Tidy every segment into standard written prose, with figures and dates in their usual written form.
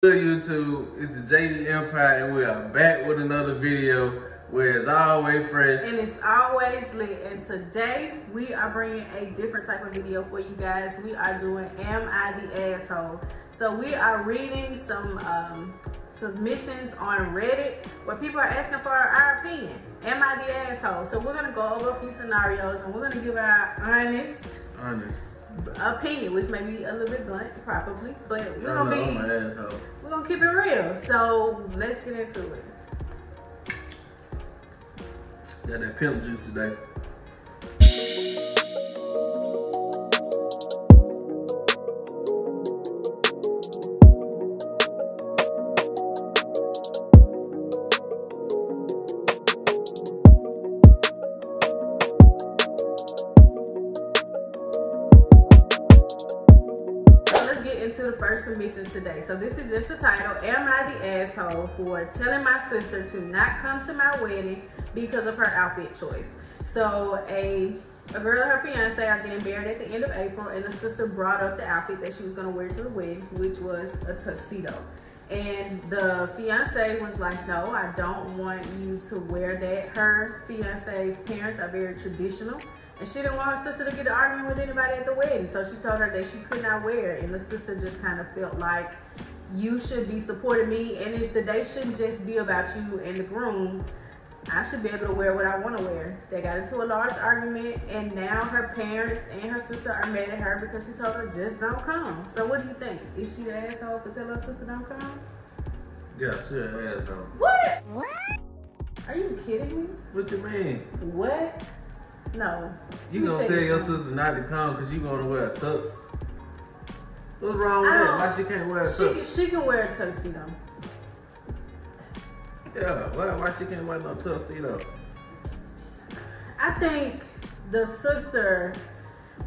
Good YouTube, it's the JD Empire and we are back with another video where it's always fresh and it's always lit. And today we are bringing a different type of video for you guys. We are doing Am I the Asshole? So we are reading some submissions on Reddit where people are asking for our opinion. Am I the asshole? So we're gonna go over a few scenarios and we're gonna give our honest opinion, which may be a little bit blunt, probably, but we're gonna keep it real. So let's get into it. Got that pimp juice today. To the first submission today. So this is just the title, Am I the Asshole for telling my sister to not come to my wedding because of her outfit choice? So a girl and her fiance are getting married at the end of April, and the sister brought up the outfit that she was going to wear to the wedding, which was a tuxedo. And the fiance was like, no, I don't want you to wear that. Her fiance's parents are very traditional, and she didn't want her sister to get an argument with anybody at the wedding. So she told her that she could not wear it. And the sister just kind of felt like, you should be supporting me, and the day shouldn't just be about you and the groom. I should be able to wear what I want to wear. They got into a large argument, and now her parents and her sister are mad at her because she told her, just don't come. So what do you think? Is she the asshole for telling her sister don't come? Yeah, she an asshole. What? Are you kidding me? What you mean? What? No. You gonna tell your sister not to come because you gonna wear a tux? What's wrong with that? Why she can't wear a tux? She can wear a tuxedo. Yeah, why she can't wear no tuxedo? I think the sister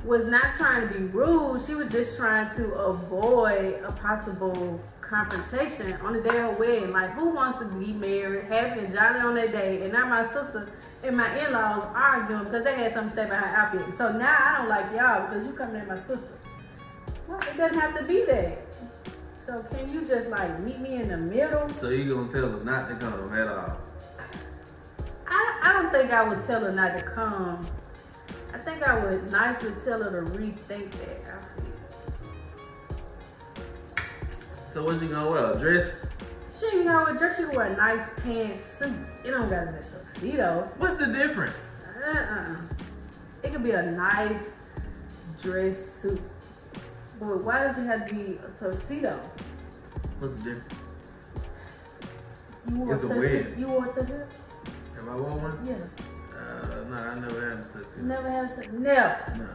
was not trying to be rude. She was just trying to avoid a possible confrontation on the day of her wedding. Like, who wants to be married, happy and jolly on that day, and now my sister and my in-laws arguing because they had something to say about her outfit. So now I don't like y'all because you coming at my sister. Well, it doesn't have to be that. So can you just like meet me in the middle? So you gonna tell her not to come at all? I don't think I would tell her not to come. I think I would nicely tell her to rethink that outfit. So what you gonna wear? A dress? She ain't gonna wear a dress. She can wear a nice pants suit. It don't gotta be a tuxedo. What's the difference? It could be a nice dress suit. But why does it have to be a tuxedo? What's the difference? It's a wedding. You wore a tuxedo? Have I worn one? Yeah. No, I never had a tuxedo. Never had a tuxedo? Never? No.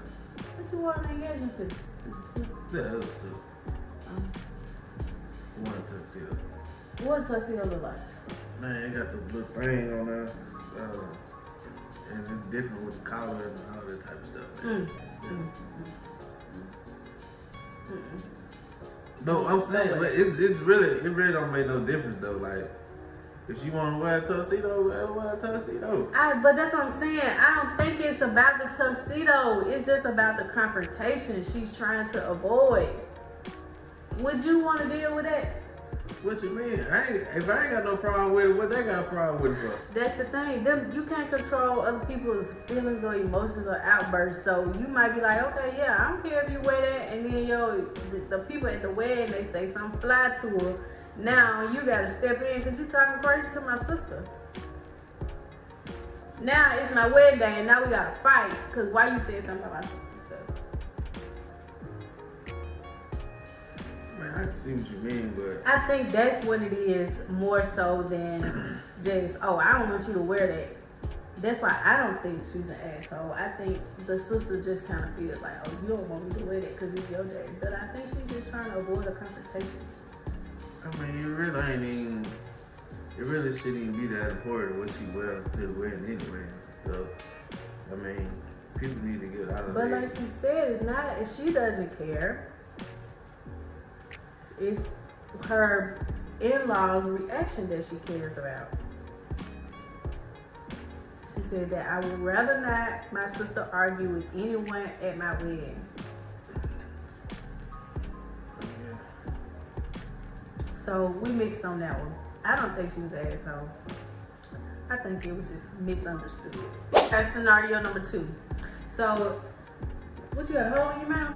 What you wore in the engagement picture? Yeah, it was a suit. One tuxedo. What does tuxedo look like? Man, it got the little thing on there. And it's different with the collar and all that type of stuff. No, I'm saying, but it really don't make no difference though. Like, if you want to wear a tuxedo, wear a tuxedo. But that's what I'm saying. I don't think it's about the tuxedo. It's just about the confrontation she's trying to avoid. Would you want to deal with that? What you mean? If I ain't got no problem with it, what they got a problem with it for? That's the thing. You can't control other people's feelings or emotions or outbursts. So you might be like, okay, yeah, I don't care if you wear that. And then the people at the wedding, they say something fly to her. Now you got to step in because you talking crazy to my sister. Now it's my wedding day and now we got to fight because why you said something about my sister? I can see what you mean, but I think that's what it is more so than just, oh, I don't want you to wear that. That's why I don't think she's an asshole. I think the sister just kind of feels like, oh, you don't want me to wear that because it's your day. But I think she's just trying to avoid a confrontation. I mean, it really shouldn't even be that important what she wears to the wedding anyways. So, I mean, people need to get out of But there. like she said, it's not, if she doesn't care. It's her in-laws' reaction that she cares about. She said that I would rather not my sister argue with anyone at my wedding. So we mixed on that one. I don't think she was an asshole. I think it was just misunderstood. That's scenario number 2. So, what you got, a hole in your mouth?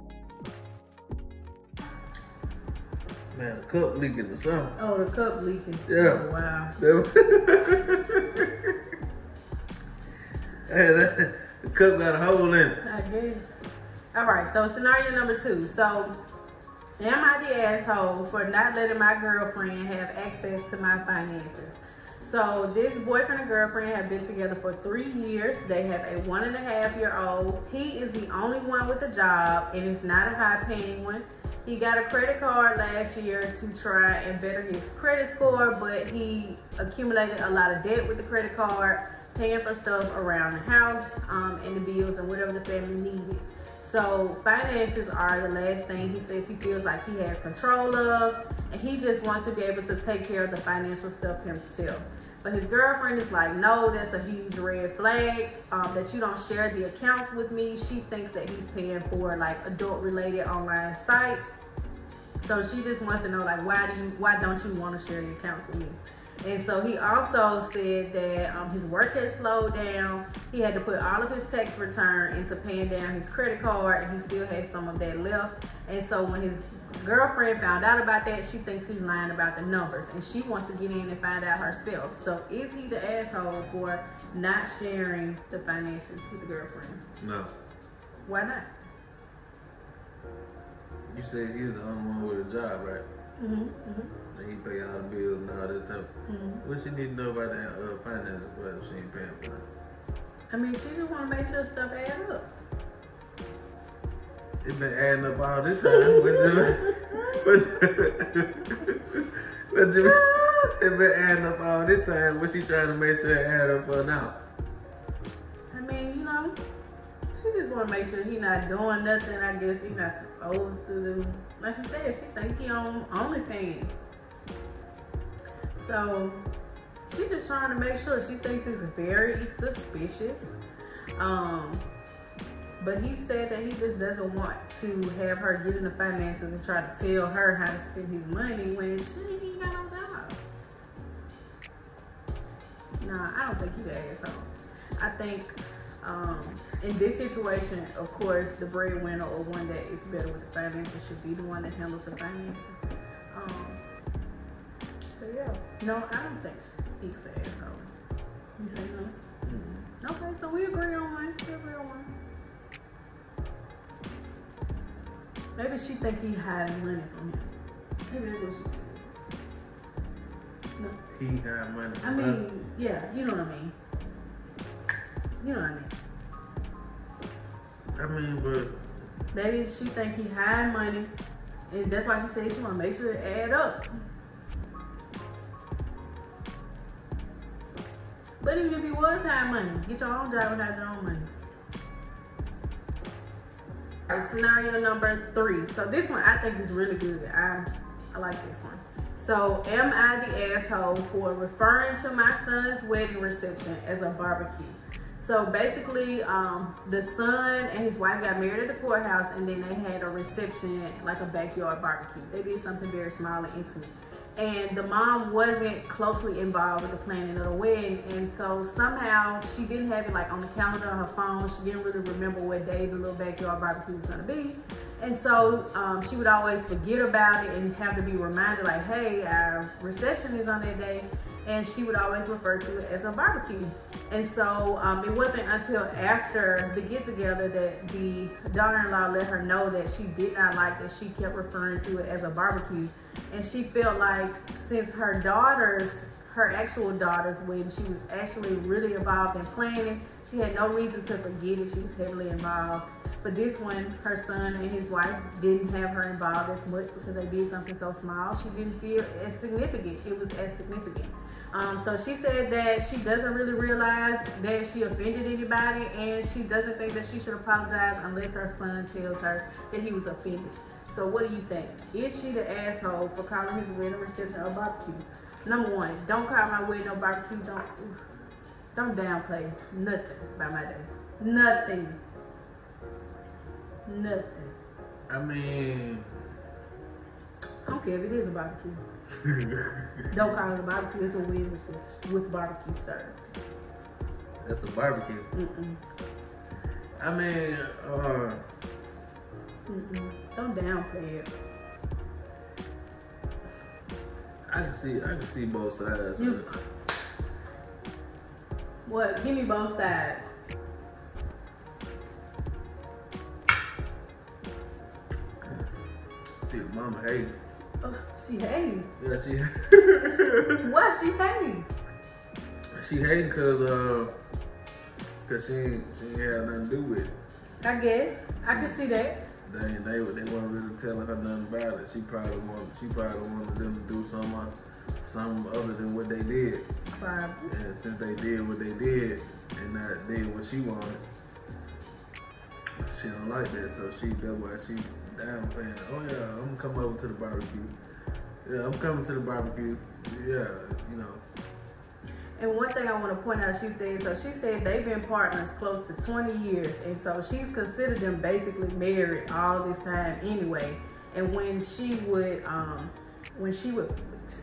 Man, the cup leaking or something. Oh, the cup leaking. Yeah. Oh, wow. Hey, the cup got a hole in it. I guess. All right, so scenario number 2. So, am I the asshole for not letting my girlfriend have access to my finances? So this boyfriend and girlfriend have been together for 3 years. They have a 1.5-year-old. He is the only one with a job, and it's not a high-paying one. He got a credit card last year to try and better his credit score, but he accumulated a lot of debt with the credit card, paying for stuff around the house and the bills and whatever the family needed. So finances are the last thing he says he feels like he has control of, and he just wants to be able to take care of the financial stuff himself. But his girlfriend is like, no, that's a huge red flag, that you don't share the accounts with me. She thinks that he's paying for like adult-related online sites. So she just wants to know, like, why don't you want to share the accounts with me? And so he also said that his work has slowed down. He had to put all of his tax return into paying down his credit card, and he still has some of that left. And so when his girlfriend found out about that, she thinks he's lying about the numbers, and she wants to get in and find out herself. So is he the asshole for not sharing the finances with the girlfriend? No. Why not? You said he was the only one with a job, right? Mm-hmm. And he pay all the bills and all that stuff. Mm-hmm. What she need to know about that finances if she ain't paying for it? I mean, she just want to make sure stuff adds up. It's been adding up all this time. It's been adding up all this time. What she trying to make sure it add up for now? I mean, you know, she just want to make sure he not doing nothing. I guess he not supposed to do. Like she said, she think he on OnlyFans. So she just trying to make sure. She thinks it's very suspicious. But he said that he just doesn't want to have her get in the finances and try to tell her how to spend his money when she ain't got no job. Nah, I don't think he's the asshole. I think in this situation, of course, the breadwinner or one that is better with the finances should be the one that handles the finances. So yeah, no, I don't think he's the asshole. You say no? Mm-hmm. Okay, so we agree on one. Maybe she think he hiding money from him. Maybe that's what she thinks. No. He hiding money from her? I mean, yeah, you know what I mean. You know what I mean. But maybe she think he hiding money, and that's why she said she want to make sure it add up. But even if he was hiding money, get your own job without your own money. All right, scenario number 3. So this one I think is really good. I like this one. So am I the asshole for referring to my son's wedding reception as a barbecue? So basically, the son and his wife got married at the courthouse, and then they had a reception, like a backyard barbecue. They did something very small and intimate. And the mom wasn't closely involved with the planning of the wedding, and so somehow she didn't have it like on the calendar on her phone. She didn't really remember what day the little backyard barbecue was gonna be. And so she would always forget about it and have to be reminded like, hey, our reception is on that day. And she would always refer to it as a barbecue. And so it wasn't until after the get-together that the daughter-in-law let her know that she did not like that she kept referring to it as a barbecue. And she felt like since her actual daughter's wedding, she was actually really involved in planning. She had no reason to forget it. She was heavily involved. But this one, her son and his wife didn't have her involved as much because they did something so small. She didn't feel as significant. It was as significant. So she said that she doesn't really realize that she offended anybody, and she doesn't think that she should apologize unless her son tells her that he was offended. So what do you think? Is she the asshole for calling his wedding reception a barbecue? Number 1, don't call my wedding no barbecue. Don't downplay nothing about my day. Nothing. I mean, I don't care if it is a barbecue. Don't call it a barbecue. It's a wedding reception with barbecue served. That's a barbecue. I mean, Don't downplay it. I can see both sides. What? Give me both sides. See, the mama hating. Oh, she hating. Yeah, she. Why she hating? She hating cause she ain't had nothing to do with it. I guess I can see that. They weren't really telling her nothing about it. She probably wanted them to do something other than what they did. Probably. And since they did what they did and not did what she wanted, she don't like that. So that's why she downplaying. Oh yeah, I'm gonna come over to the barbecue. Yeah, I'm coming to the barbecue. Yeah, you know. And one thing I want to point out, she said they've been partners close to 20 years. And so she's considered them basically married all this time anyway. And when she would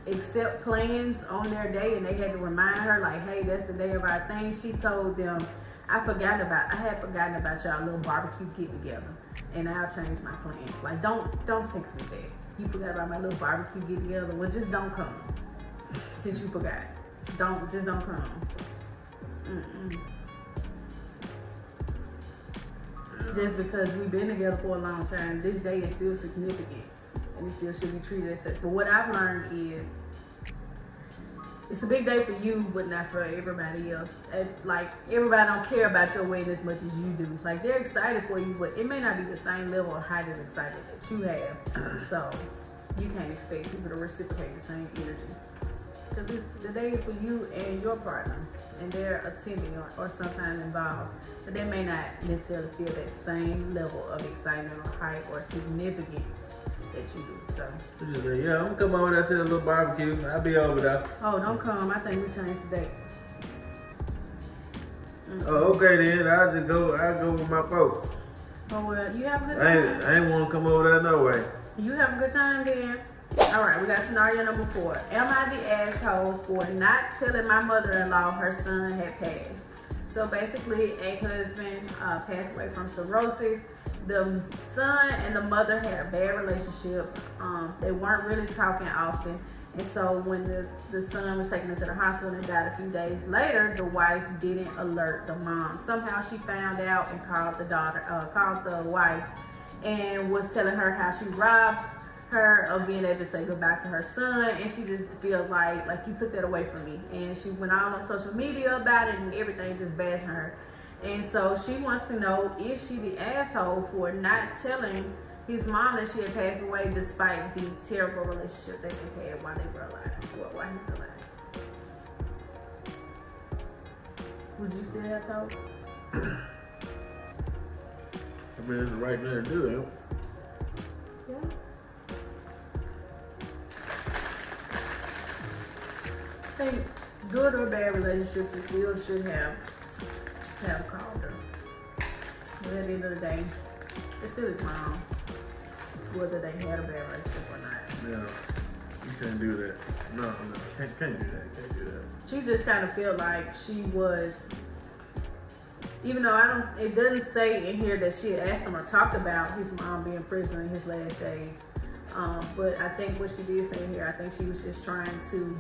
accept plans on their day and they had to remind her like, hey, that's the day of our thing, she told them, I had forgotten about y'all little barbecue get together and I'll change my plans. Like, don't text me back. You forgot about my little barbecue get together. Well, just don't come since you forgot. Just don't come. Just because we've been together for a long time, this day is still significant and we still should be treated as such. But what I've learned is it's a big day for you, but not for everybody else. Like, everybody don't care about your wedding as much as you do. Like, they're excited for you, but it may not be the same level of height of excitement that you have. So you can't expect people to reciprocate the same energy. Because the day is for you and your partner, and they're attending or sometimes involved, but they may not necessarily feel that same level of excitement or hype or significance that you do. So you just say, yeah, I'm gonna come over there to the little barbecue. I'll be over there. Oh, don't come. I think we changed the date. Oh, okay then. I'll go with my folks. Oh well, you have a good time. I ain't want to come over there no way. You have a good time then. All right, we got scenario number 4. Am I the asshole for not telling my mother-in-law her son had passed? So basically, a husband passed away from cirrhosis. The son and the mother had a bad relationship. They weren't really talking often. And so when the son was taken into the hospital and died a few days later, the wife didn't alert the mom. Somehow she found out and called the wife and was telling her how she robbed her of being able to say goodbye to her son, and she just feels like you took that away from me. And she went all on social media about it and everything, just bashing her. And so she wants to know, is she the asshole for not telling his mom that she had passed away despite the terrible relationship that they had while they were alive, while he was alive? Would you still have told? I mean, it's the right thing to do, though. Yeah. I think good or bad relationships, you still should have called her. But at the end of the day, it's still his mom, whether they had a bad relationship or not. Yeah, you can't do that. No, can't do that. She just kind of felt like she was, even though it doesn't say in here that she had asked him or talked about his mom being prisoner in his last days. But I think what she did say here, I think she was just trying to,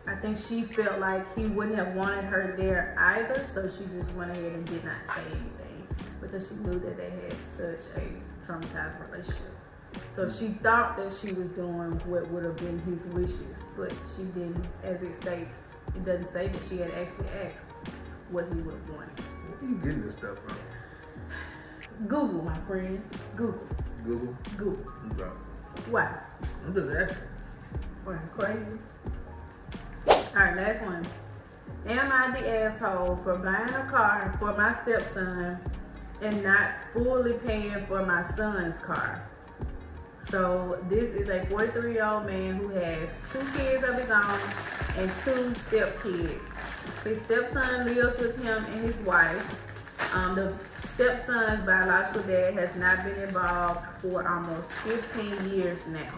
I think she felt like he wouldn't have wanted her there either, so she just went ahead and did not say anything because she knew that they had such a traumatized relationship. So she thought that she was doing what would have been his wishes, but she didn't, as it states, it doesn't say that she had actually asked what he would have wanted. Where are you getting this stuff from? Google, my friend. Google. Google? Bro. Why? I'm just asking. What, crazy? Alright, last one. Am I the asshole for buying a car for my stepson and not fully paying for my son's car? So this is a 43-year-old man who has 2 kids of his own and 2 stepkids. His stepson lives with him and his wife. The stepson's biological dad has not been involved for almost 15 years now.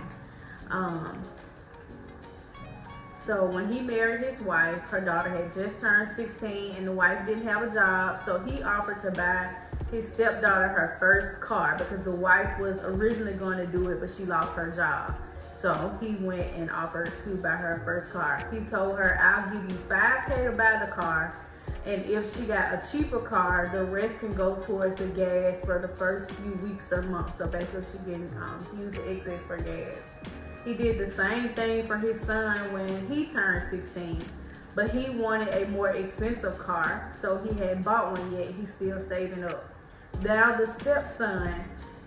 So when he married his wife, her daughter had just turned 16 and the wife didn't have a job. So he offered to buy his stepdaughter her first car because the wife was originally going to do it, but she lost her job. So he went and offered to buy her first car. He told her, I'll give you $5,000 to buy the car. And if she got a cheaper car, the rest can go towards the gas for the first few weeks or months. So basically she can use the excess for gas. He did the same thing for his son when he turned 16. But he wanted a more expensive car, so he hadn't bought one yet. He's still saving up. Now the stepson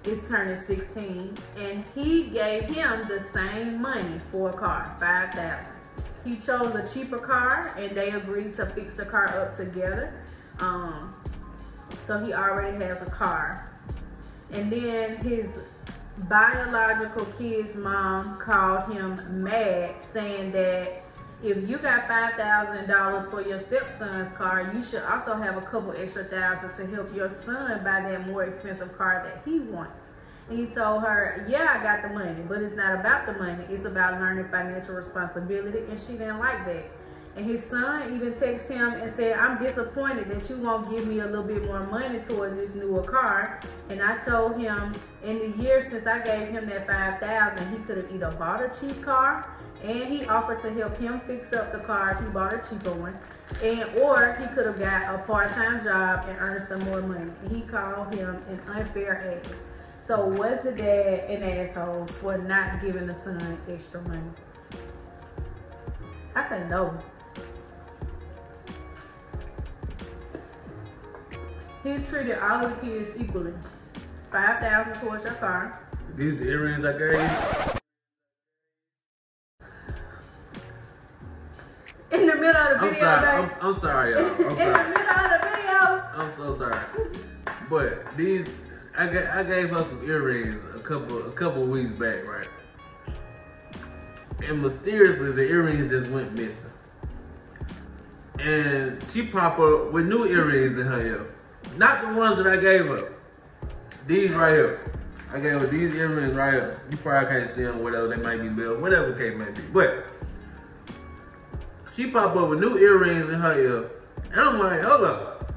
is turning 16, and he gave him the same money for a car, $5,000. He chose a cheaper car, and they agreed to fix the car up together. So he already has a car. And then his biological kid's mom called him mad, saying that if you got $5,000 for your stepson's car, you should also have a couple extra thousand to help your son buy that more expensive car that he wants. And he told her, yeah, I got the money, but it's not about the money. It's about learning financial responsibility, and she didn't like that. And his son even texted him and said, I'm disappointed that you won't give me a little bit more money towards this newer car. And I told him in the years since I gave him that $5,000, he could have either bought a cheap car, and he offered to help him fix up the car if he bought a cheaper one, or he could have got a part-time job and earned some more money. And he called him an unfair ass. So was the dad an asshole for not giving the son extra money? I said no. He treated all of the kids equally. $5,000 towards your car. These the earrings I gave you? In the middle of the video, baby. I'm sorry, y'all. In the middle of the video. I'm so sorry. But these, I gave her some earrings a couple weeks back, right? And mysteriously, the earrings just went missing. And she popped up with new earrings in her ear. Not the ones that I gave her. These right here. I gave her these earrings right here. You probably can't see them, whatever, they might be little, whatever the case may be. But she popped up with new earrings in her ear. And I'm like, hold up.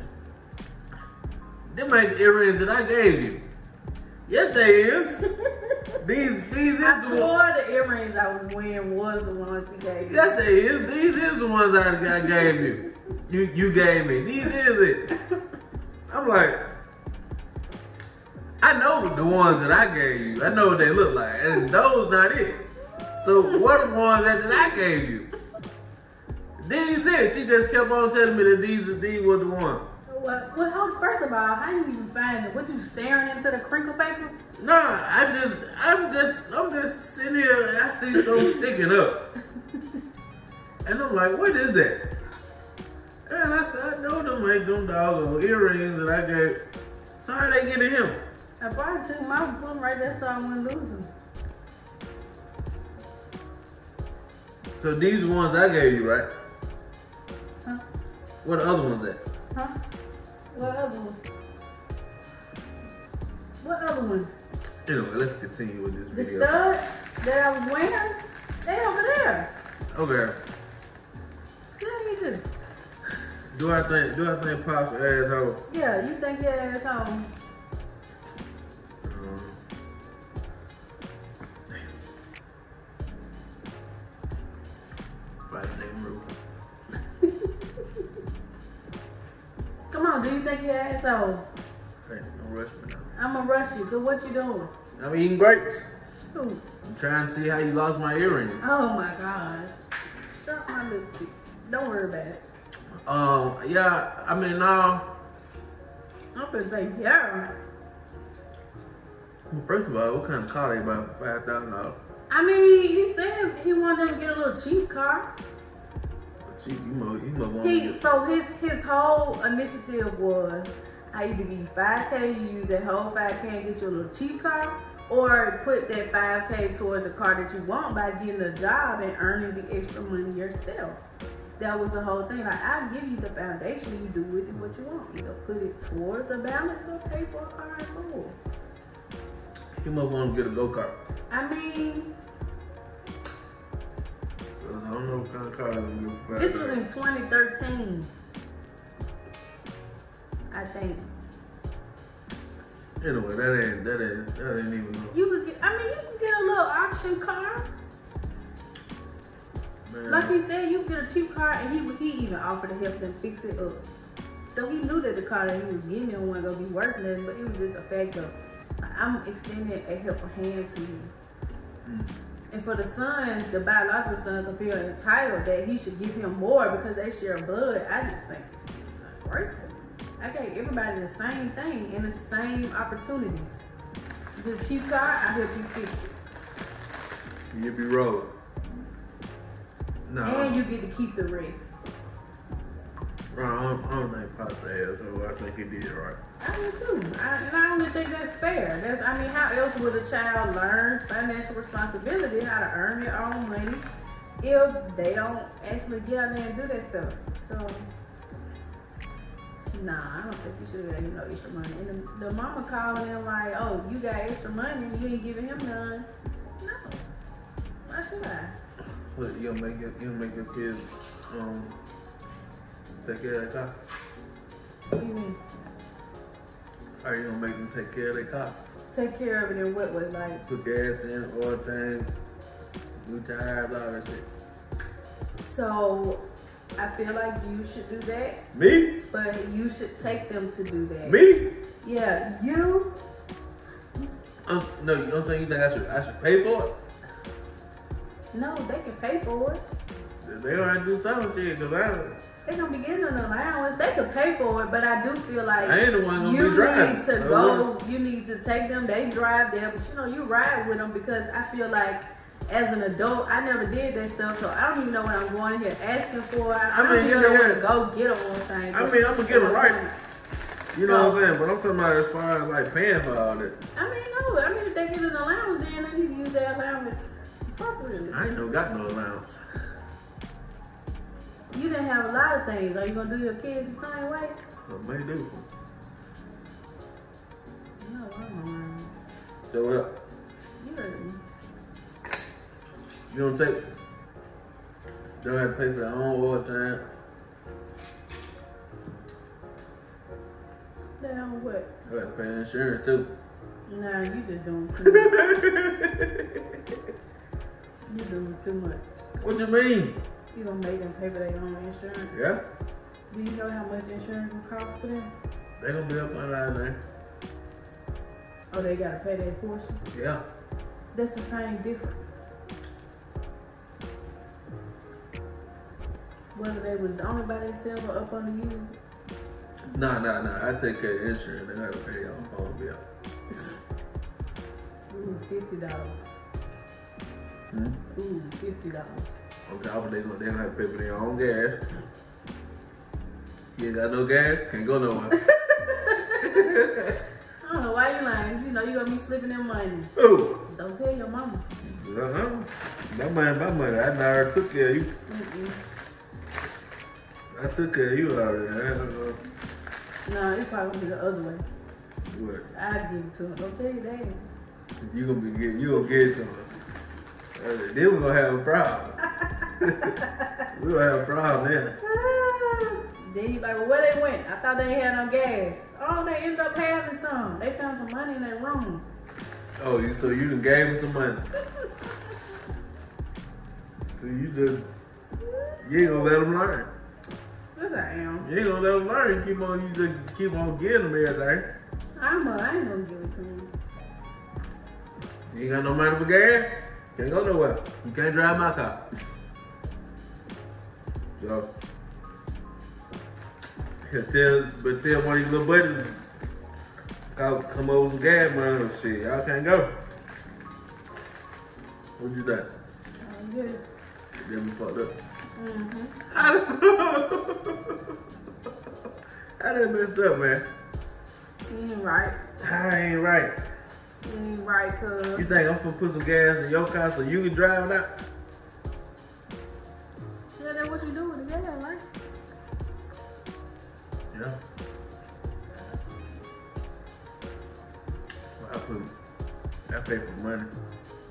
Them ain't the earrings that I gave you. Yes, they is. These is I the swore ones. the earrings I was wearing was the ones he gave you. Yes, they is. These is the ones I gave you. You gave me. These is it. I'm like, I know the ones that I gave you. I know what they look like. And those not it. So what are the ones that I gave you? These it. She just kept on telling me that these were the ones. Well, first of all, how you even find it? What, you staring into the crinkle paper? Nah, I'm just sitting here and I see some sticking up. And I'm like, what is that? And I said, I know them ain't them doggone earrings that I gave. So how they get in him? I probably took my one right there so I wouldn't lose them. So these are the ones I gave you, right? Huh? Where the other ones at? Huh? What other ones? What other ones? Anyway, let's continue with this The video. studs that I was wearing, they over there. Okay. See, you just, Do I think Pop's an asshole? yeah, you think your asshole. Come on, do you think you're an asshole? Hey, don't rush me now. I'm gonna rush you, cause what you doing? I'm eating grapes. Shoot. I'm trying to see how you lost my earring. Oh my gosh. Drop my lipstick. Don't worry about it. Yeah, I mean, no. I'm gonna say, yeah. Well, first of all, what kind of car they buy for $5,000? I mean, he said he wanted them to get a little cheap car. Cheap, you must want to get. So his whole initiative was, I either give you $5,000, you use that whole $5,000 and get you a little cheap car, or put that $5,000 towards the car that you want by getting a job and earning the extra money yourself. That was the whole thing. Like, I'll give you the foundation, you do with it what you want. Either put it towards a balance or pay for a car in full. You must want to get a go-kart. I mean, I don't know what kind of car you get. This was in 2013. I think. Anyway, that ain't even. You could get. I mean, you can get a little auction car. Man. Like he said, you get a cheap car, and he even offered to help them fix it up. So he knew that the car that he was getting him wasn't gonna be worth nothing, but it was just a fact of I'm extending a helpful hand to you. And for the son, the biological son, to feel entitled that he should give him more because they share blood, I just think it's not grateful. I gave everybody the same thing and the same opportunities. The cheap car, I help you fix it. You be rolled. No. And you get to keep the rest. I don't think Pop has, so I think he did it right. I do too. And I only think that's fair. I mean, how else would a child learn financial responsibility, how to earn your own money, if they don't actually get out there and do that stuff? So, nah, I don't think you should have no extra money. And the mama calling him like, oh, you got extra money and you ain't giving him none. No. Why should I? What, you gonna make your kids take care of their car? What do you mean? Are you gonna make them take care of their car? Take care of it in what way? Like, put gas in, oil tanks, new tires, all that shit. So, I feel like you should do that. Me? But you should take them to do that. Me? Yeah, you. No, you don't think I should pay for it? No, they can pay for it. They gonna have to do some shit, cause They gonna be getting an allowance. They could pay for it, but I do feel like I ain't the one gonna you be driving. need to go. You need to take them. They drive there, but you know you ride with them because I feel like as an adult, I never did that stuff, so I don't even know what I'm going here asking for. I don't even know where to go get a oil tank. I mean, I'm gonna get them right. You know what I'm saying? But I'm talking about as far as like paying for all that. I mean, no. I mean, if they get an allowance, then they need to use that allowance appropriately. I ain't got no allowance. You didn't have a lot of things. Are you gonna do your kids the same way? I may do. No, I don't know. So what up? You heard me. You don't take. They don't have to pay for their own oil tank. They don't what? They have to pay insurance too. Nah, you just doing too much. You doing too much. What you mean? You gonna make them pay for their own insurance? Yeah. Do you know how much insurance will cost for them? They gonna be up on that there. Oh, they gotta pay their portion? Yeah. That's the same difference. Whether they was only by themselves or up under you. Nah. I take care of the insurance. They gotta pay your own phone bill. Ooh, $50. Ooh, $50. On top of they gonna have to pay for their own gas. You ain't got no gas, can't go nowhere. I don't know why you lying. You know you gonna be slipping in money. Ooh. Don't tell your mama. That money, my money. I already took care of you. I took care of you already. No, it's probably gonna be the other way. What? I'd give it to him. Don't tell your dad. You gonna get it to him. Then we're gonna have a problem. We're gonna have a problem then. Then you like, well, where they went? I thought they ain't had no gas. Oh, they ended up having some. They found some money in their room. Oh, so you done gave them some money. So you ain't gonna let them learn. Yes, I am. You ain't gonna let them learn. You just keep on giving them everything. I ain't gonna give it to them. You ain't got no money for gas? Can't go nowhere. You can't drive my car. So, tell one of these little buddies, come over some gas money and shit. Y'all can't go. What you think? I'm good. Then we fucked up. How that messed up, man? You ain't right. I ain't right. You ain't right, cuz. You think I'm gonna put some gas in your car so you can drive it out? Yeah, that's what you do with the gas, right? Yeah. Well, I pay for money,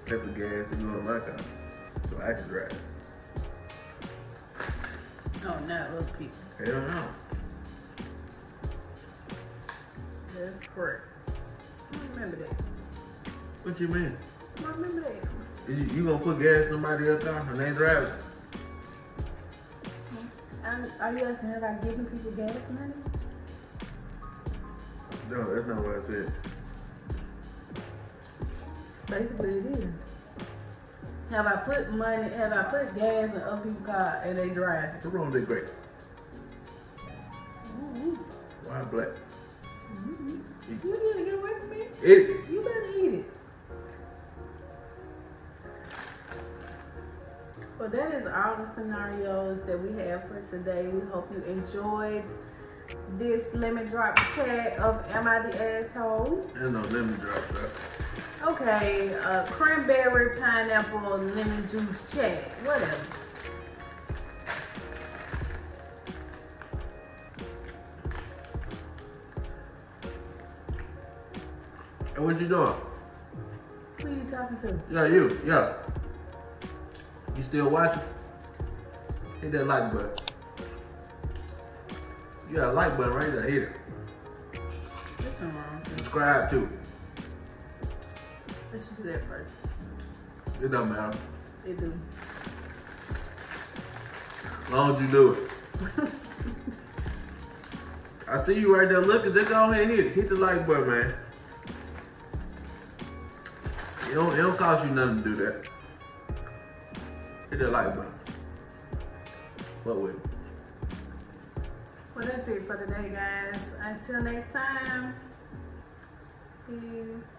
pay for gas to go in my car, so I can drive. No, not other people. Hell no. That's correct. I don't remember that. What you mean? I don't remember that. You gonna put gas in somebody else's car and they driving? Are you asking have I given people gas money? No, that's not what I said. Basically it is. Have I put gas in other people's car and they drive? What's wrong with that grape? Mm-hmm. Why black? Mm-hmm. You need to get away from me. Eat it. You better eat it. Well, that is all the scenarios that we have for today. We hope you enjoyed this lemon drop chat of Am I the Asshole? Ain't no lemon drop, bro. Okay, cranberry, pineapple, lemon juice chat. Whatever. Hey, what you doing? Who are you talking to? Yeah, you. Yeah. You still watching? Hit that like button. You got a like button right there. Hit it. There's nothing wrong. Subscribe too. Let's just do that first. It don't matter. It do. As long as you do it. I see you right there looking. Just go ahead and hit it. Hit the like button, man. It don't cost you nothing to do that. Hit that like button. What with it? Well, that's it for today, guys. Until next time. Peace.